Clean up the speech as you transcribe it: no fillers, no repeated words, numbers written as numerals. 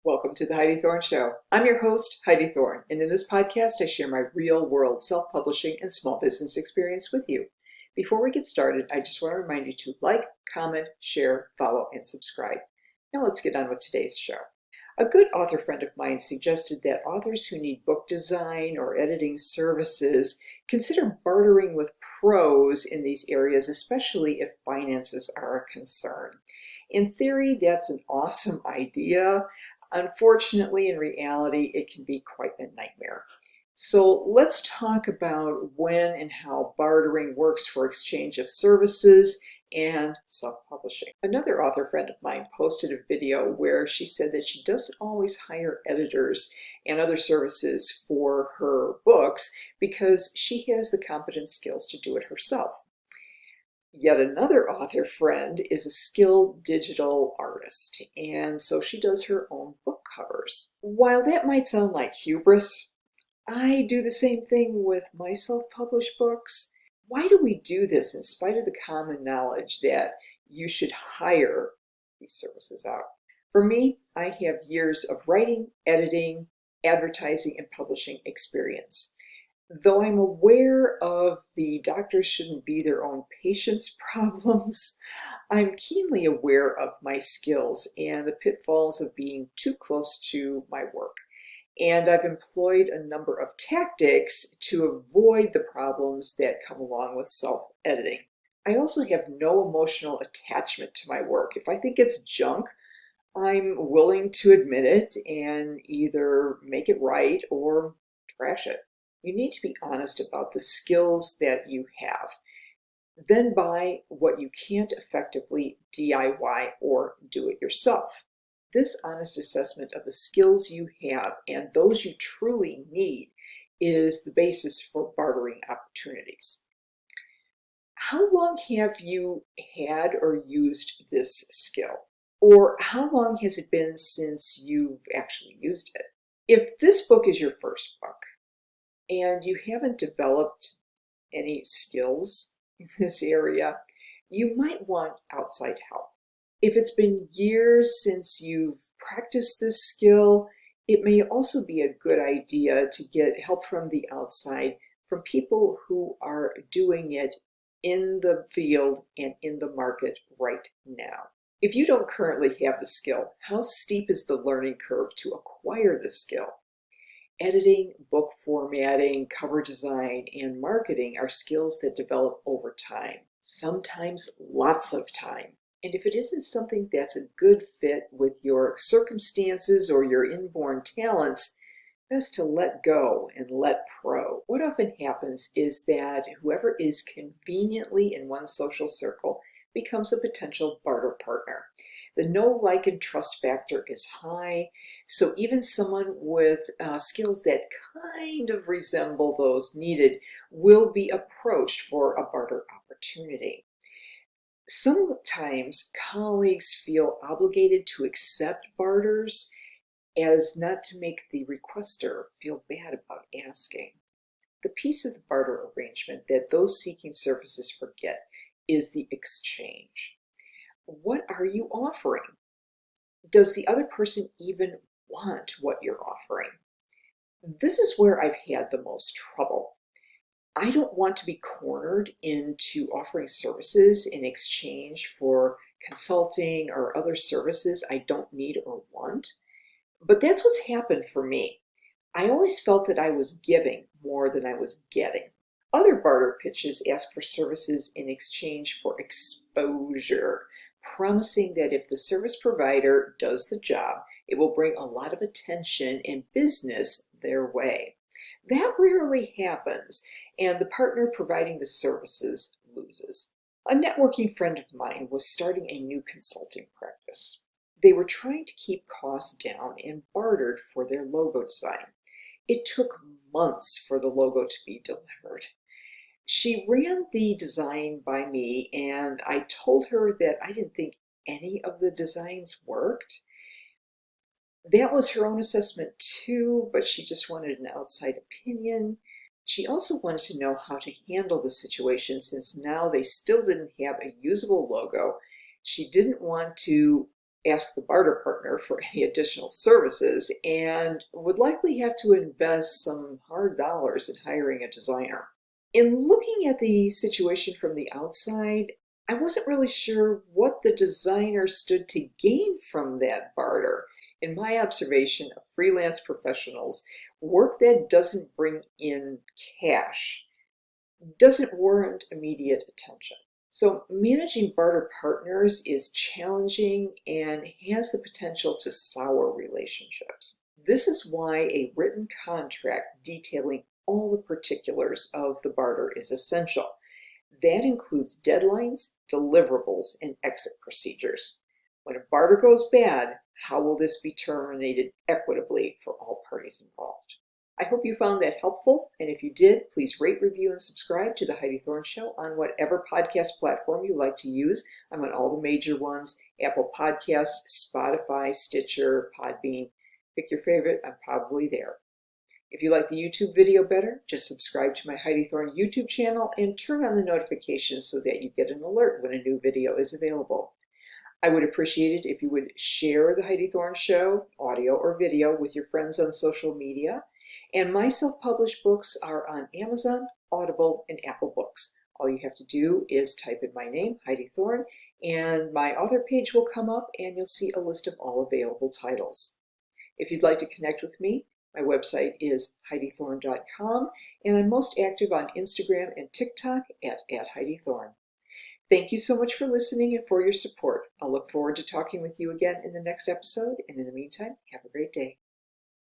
Welcome to the Heidi Thorne Show. I'm your host, Heidi Thorne, and in this podcast, I share my real-world self-publishing and small business experience with you. Before we get started, I just want to remind you to like, comment, share, follow, and subscribe. Now let's get on with today's show. A good author friend of mine suggested that authors who need book design or editing services consider bartering with pros in these areas, especially if finances are a concern. In theory, that's an awesome idea. Unfortunately, in reality, it can be quite a nightmare. So let's talk about when and how bartering works for exchange of services and self-publishing. Another author friend of mine posted a video where she said that she doesn't always hire editors and other services for her books because she has the competent skills to do it herself. Yet another author friend is a skilled digital artist, and so she does her own book covers. While that might sound like hubris, I do the same thing with my self-published books. Why do we do this in spite of the common knowledge that you should hire these services out? For me, I have years of writing, editing, advertising, and publishing experience. Though I'm aware of the doctors shouldn't be their own patients' problems, I'm keenly aware of my skills and the pitfalls of being too close to my work. And I've employed a number of tactics to avoid the problems that come along with self-editing. I also have no emotional attachment to my work. If I think it's junk, I'm willing to admit it and either make it right or trash it. You need to be honest about the skills that you have. Then buy what you can't effectively DIY or do it yourself. This honest assessment of the skills you have and those you truly need is the basis for bartering opportunities. How long have you had or used this skill? Or how long has it been since you've actually used it? If this book is your first book, and you haven't developed any skills in this area, you might want outside help. If it's been years since you've practiced this skill, it may also be a good idea to get help from the outside, from people who are doing it in the field and in the market right now. If you don't currently have the skill, how steep is the learning curve to acquire the skill? Editing, book formatting, cover design, and marketing are skills that develop over time, sometimes lots of time. And if it isn't something that's a good fit with your circumstances or your inborn talents, best to let go and let pro. What often happens is that whoever is conveniently in one social circle becomes a potential barter partner. The know, like, and trust factor is high, so even someone with skills that kind of resemble those needed will be approached for a barter opportunity. Sometimes colleagues feel obligated to accept barters as not to make the requester feel bad about asking. The piece of the barter arrangement that those seeking services forget is the exchange. What are you offering? Does the other person even want what you're offering? This is where I've had the most trouble. I don't want to be cornered into offering services in exchange for consulting or other services I don't need or want. But that's what's happened for me. I always felt that I was giving more than I was getting. Other barter pitches ask for services in exchange for exposure, promising that if the service provider does the job, it will bring a lot of attention and business their way. That rarely happens, and the partner providing the services loses. A networking friend of mine was starting a new consulting practice. They were trying to keep costs down and bartered for their logo design. It took months for the logo to be delivered. She ran the design by me, and I told her that I didn't think any of the designs worked. That was her own assessment too, but she just wanted an outside opinion. She also wanted to know how to handle the situation since now they still didn't have a usable logo. She didn't want to ask the barter partner for any additional services and would likely have to invest some hard dollars in hiring a designer. In looking at the situation from the outside, I wasn't really sure what the designer stood to gain from that barter. In my observation of freelance professionals, work that doesn't bring in cash doesn't warrant immediate attention. So managing barter partners is challenging and has the potential to sour relationships. This is why a written contract detailing all the particulars of the barter is essential. That includes deadlines, deliverables, and exit procedures. When a barter goes bad, how will this be terminated equitably for all parties involved? I hope you found that helpful, and if you did, please rate, review, and subscribe to The Heidi Thorne Show on whatever podcast platform you like to use. I'm on all the major ones: Apple Podcasts, Spotify, Stitcher, Podbean. Pick your favorite, I'm probably there. If you like the YouTube video better, just subscribe to my Heidi Thorne YouTube channel and turn on the notifications so that you get an alert when a new video is available. I would appreciate it if you would share The Heidi Thorne Show, audio or video, with your friends on social media. And my self-published books are on Amazon, Audible, and Apple Books. All you have to do is type in my name, Heidi Thorne, and my author page will come up and you'll see a list of all available titles. If you'd like to connect with me, my website is HeidiThorne.com, and I'm most active on Instagram and TikTok at Heidi Thorne. Thank you so much for listening and for your support. I'll look forward to talking with you again in the next episode, and in the meantime, have a great day.